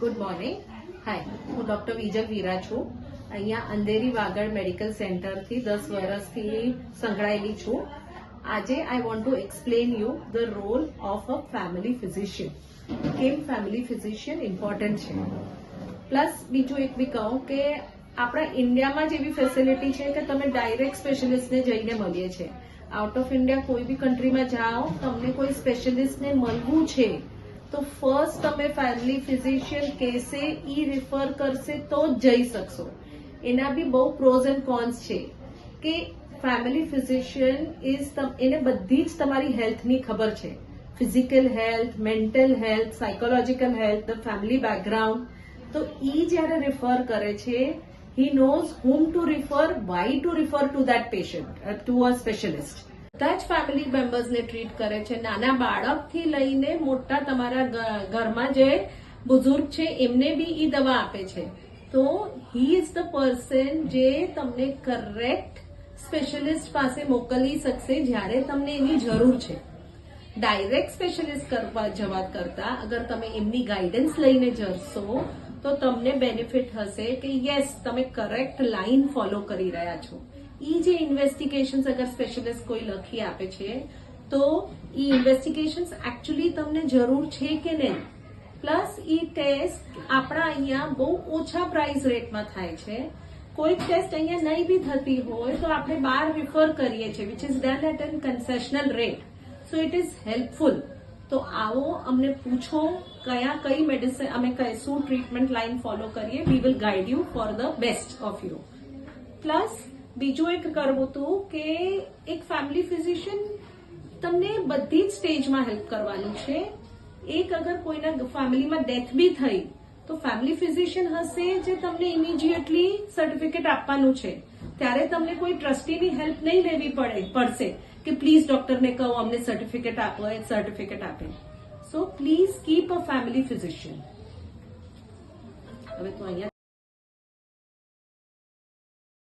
Good morning. હાય, હું doctor વિજય વીરા છું. અહીંયા અંધેરી વાગડ મેડિકલ સેન્ટરથી 10 વર્ષથી સંકળાયેલી છું. આજે I want to explain you the role of a family physician. કેમ ફેમિલી ફિઝિશિયન ઇમ્પોર્ટન્ટ છે. પ્લસ બીજું એક બી કહું કે આપણા ઇન્ડિયામાં જ એવી ફેસિલિટી છે કે તમે ડાયરેક્ટ સ્પેશિયલિસ્ટને જઈને મળીએ છીએ. આઉટ ઓફ ઇન્ડિયા કોઈ બી કન્ટ્રીમાં જાઓ, તમને કોઈ સ્પેશિયલિસ્ટને મળવું છે તો ફર્સ્ટ તમે ફેમિલી ફિઝિશિયન કહેશે, ઈ રિફર કરશે તો જ જઈ શકશો. એના બી બહુ પ્રોઝ એન્ડ કોન્સ છે કે ફેમિલી ફિઝિશિયન એને બધી જ તમારી હેલ્થની ખબર છે. Physical health, mental health, psychological health, the family background. તો ઈ જ્યારે રિફર કરે છે, he knows whom to refer, why to refer to that patient, to a specialist. બધા જ ફેમિલી મેમ્બર્સને ટ્રીટ કરે છે, નાના બાળકથી લઈને મોટા તમારા ઘરમાં જે બુઝુર્ગ છે એમને બી ઈ દવા આપે છે. તો હી ઇઝ ધ પર્સન જે તમને કરેક્ટ સ્પેશિયલિસ્ટ પાસે મોકલી શકશે જ્યારે તમને એની જરૂર છે. ડાયરેક્ટ સ્પેશિયલિસ્ટ કરવા જવા કરતા અગર તમે એમની ગાઈડન્સ લઈને જશો તો તમને બેનિફિટ હશે કે યસ તમે કરેક્ટ લાઈન ફોલો કરી રહ્યા છો. ઈ જે ઇન્વેસ્ટિગેશન્સ અગર સ્પેશિયલિસ્ટ કોઈ લખી આપે છે તો ઈ ઇન્વેસ્ટિગેશન્સ એકચ્યુઅલી તમને જરૂર છે કે નહીં. પ્લસ ઈ ટેસ્ટ આપણા અહીંયા બહુ ઓછા પ્રાઇસ રેટમાં થાય છે. કોઈક ટેસ્ટ અહીંયા નહીં બી થતી હોય તો આપણે બહાર રિફર કરીએ છીએ, which is done at an concessional rate. So it is helpful. તો આવો અમને પૂછો કઈ મેડિસિન અમે શું ટ્રીટમેન્ટ લાઈન ફોલો કરીએ. We will guide you for the best of you. Plus બીજું એક કરવું હતું કે એક ફેમિલી ફિઝિશિયન તમને બધી જ સ્ટેજમાં હેલ્પ કરવાનું છે. એક અગર કોઈના ફેમિલીમાં ડેથ બી થઈ તો ફેમિલી ફિઝિશિયન હશે જે તમને ઇમિડિયેટલી સર્ટિફિકેટ આપવાનું છે. ત્યારે તમને કોઈ ટ્રસ્ટીની હેલ્પ નહીં લેવી પડશે કે પ્લીઝ ડોક્ટરને કહો અમને સર્ટિફિકેટ આપો, એ સર્ટિફિકેટ આપે. So please keep a family physician. હવે તો અહીંયા